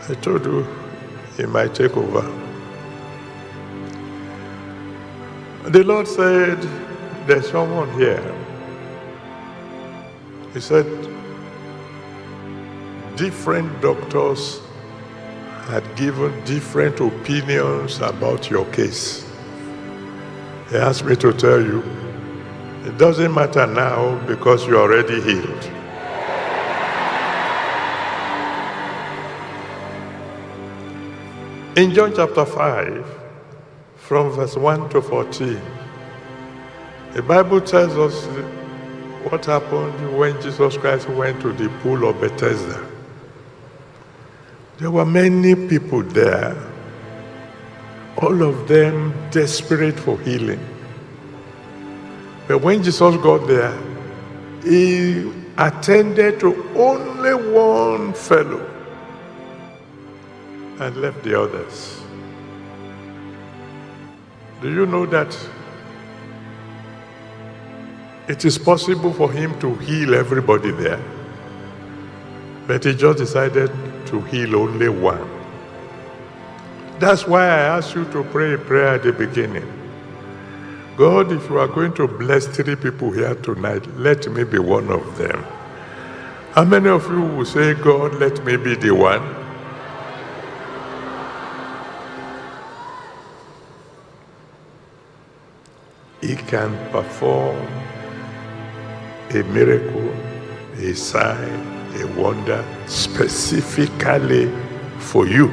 I told you he might take over. The Lord said, there's someone here. He said, different doctors had given different opinions about your case. He asked me to tell you, it doesn't matter now because you're already healed. In John chapter 5, from verse 1 to 14, the Bible tells us what happened when Jesus Christ went to the pool of Bethesda. There were many people there, all of them desperate for healing. But when Jesus got there, he attended to only one fellow and left the others. Do you know that it is possible for him to heal everybody there? But he just decided to heal only one. That's why I asked you to pray a prayer at the beginning. God, if you are going to bless 3 people here tonight, let me be one of them. How many of you will say, God, let me be the one? He can perform a miracle, a sign, a wonder specifically for you.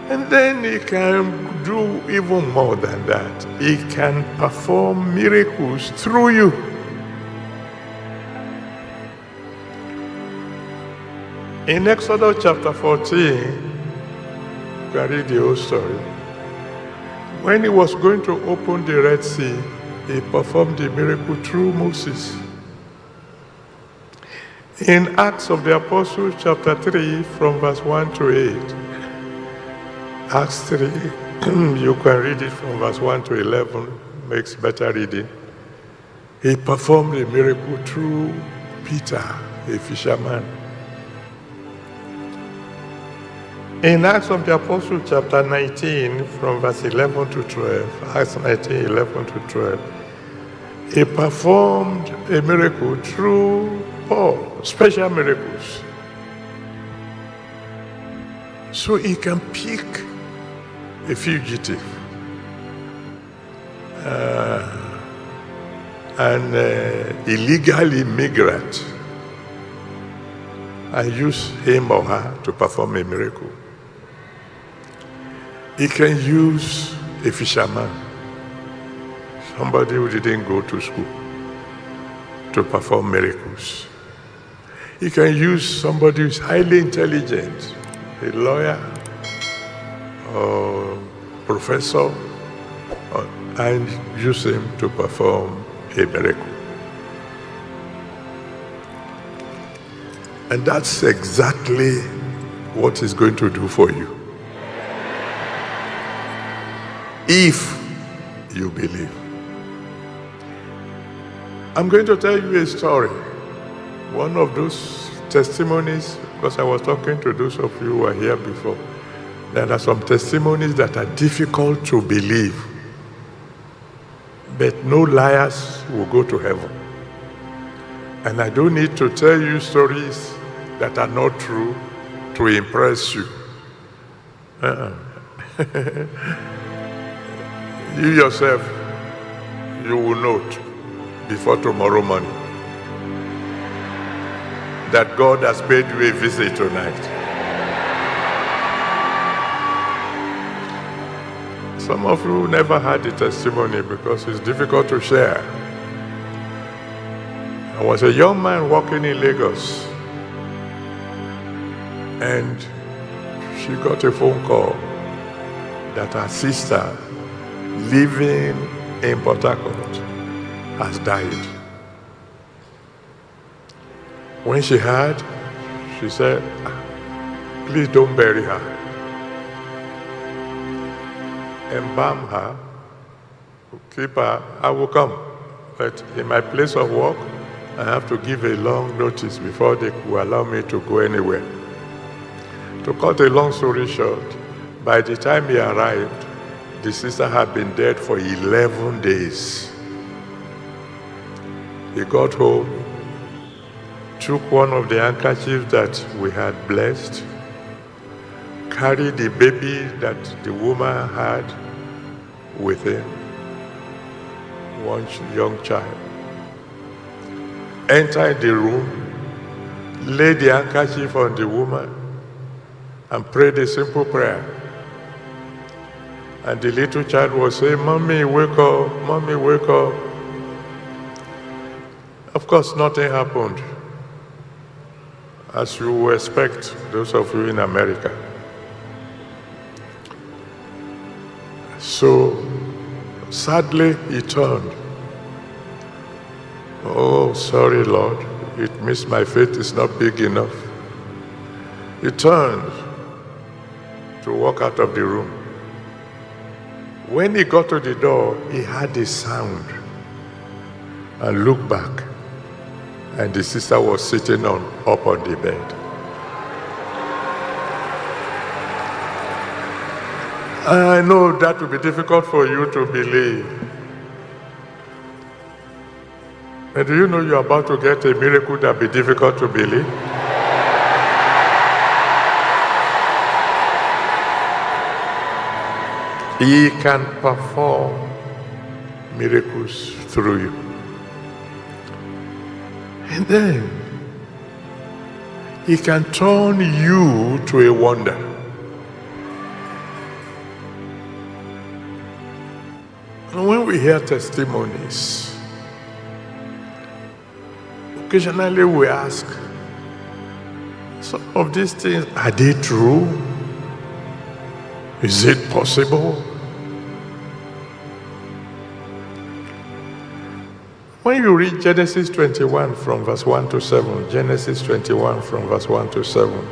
And then he can do even more than that. He can perform miracles through you. In Exodus chapter 14, you can read the whole story. When he was going to open the Red Sea, he performed the miracle through Moses. In Acts of the Apostles, chapter 3, from verse 1 to 8, Acts 3, you can read it from verse 1 to 11, makes better reading. He performed a miracle through Peter, a fisherman. In Acts of the Apostles, chapter 19, from verse 11 to 12, Acts 19, 11 to 12, he performed a miracle through Paul, special miracles. So he can pick a fugitive, an illegal immigrant, and use him or her to perform a miracle. He can use a fisherman, somebody who didn't go to school, to perform miracles. He can use somebody who is highly intelligent, a lawyer or professor, and use him to perform a miracle. And that's exactly what he's going to do for you, if you believe. I'm going to tell you a story. One of those testimonies, because I was talking to those of you who were here before, there are some testimonies that are difficult to believe, but no liars will go to heaven. And I don't need to tell you stories that are not true to impress you. You yourself, you will note before tomorrow morning that God has paid you a visit tonight. Some of you never had the testimony because it's difficult to share. I was a young man walking in Lagos, and she got a phone call that her sister living in Port Harcourt has died. When she heard, she said, please don't bury her. Embalm her, keep her, I will come. But in my place of work, I have to give a long notice before they will allow me to go anywhere. To cut a long story short, by the time he arrived, the sister had been dead for 11 days. He got home, took one of the handkerchiefs that we had blessed, carried the baby that the woman had with him, one young child, entered the room, laid the handkerchief on the woman, and prayed a simple prayer. And the little child was saying, "Mommy, wake up, Mommy, wake up." Of course, nothing happened, as you would expect, those of you in America. So, sadly, he turned. "Oh, sorry, Lord, it means my faith is not big enough." He turned to walk out of the room. When he got to the door, he heard a sound and looked back, and the sister was sitting up on the bed. I know that will be difficult for you to believe. And do you know you're about to get a miracle that will be difficult to believe? He can perform miracles through you. And then he can turn you to a wonder. And when we hear testimonies, occasionally we ask, some of these things, are they true? Is it possible? When you read Genesis 21 from verse 1 to 7, Genesis 21 from verse 1 to 7,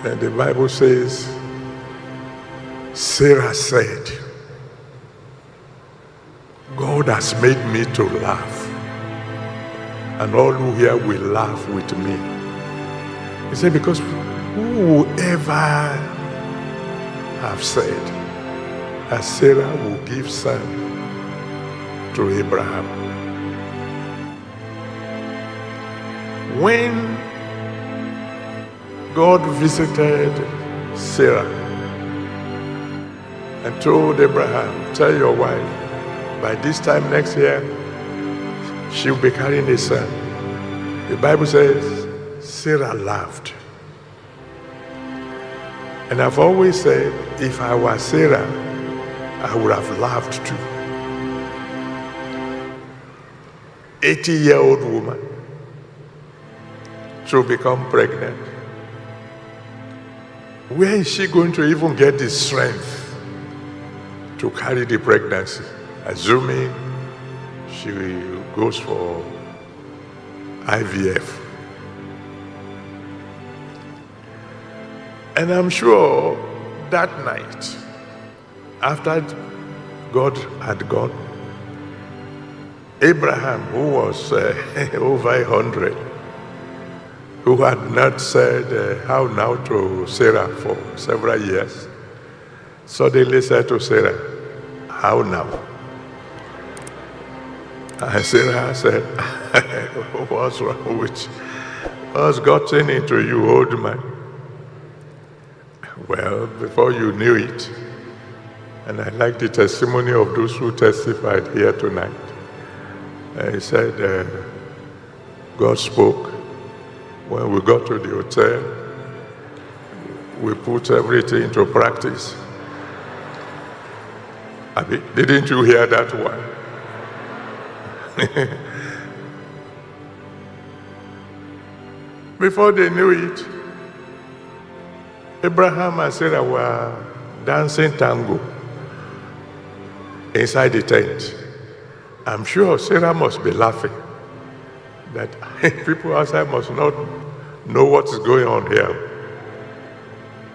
and the Bible says, Sarah said, "God has made me to laugh, and all who hear will laugh with me." He said, because who would ever have said that Sarah will give son to Abraham? When God visited Sarah and told Abraham, "Tell your wife, by this time next year, she'll be carrying a son," the Bible says Sarah laughed. And I've always said, if I were Sarah, I would have laughed too. 80-year-old woman to become pregnant. Where is she going to even get the strength to carry the pregnancy? Assuming she goes for IVF. And I'm sure that night, after God had gone, Abraham, who was over 100, who had not said how now to Sarah for several years, suddenly said to Sarah, "How now?" And Sarah said, "What's wrong with you? What's gotten into you, old man?" Well, before you knew it, and I like the testimony of those who testified here tonight. He said, God spoke. When we got to the hotel, we put everything into practice. Didn't you hear that one? Before they knew it, Abraham and Sarah were dancing tango inside the tent. I'm sure Sarah must be laughing that people outside must not know what is going on here.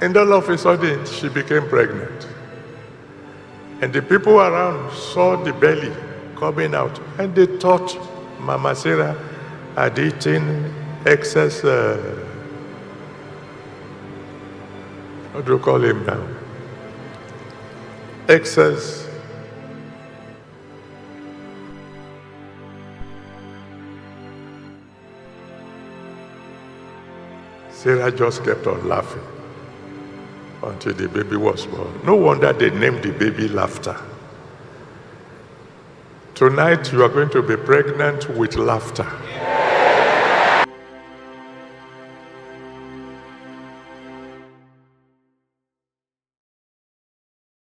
And all of a sudden, she became pregnant. And the people around saw the belly coming out, and they thought Mama Sarah had eaten excess, what do you call him now? Excess Sarah just kept on laughing until the baby was born. No wonder they named the baby Laughter. Tonight you are going to be pregnant with laughter.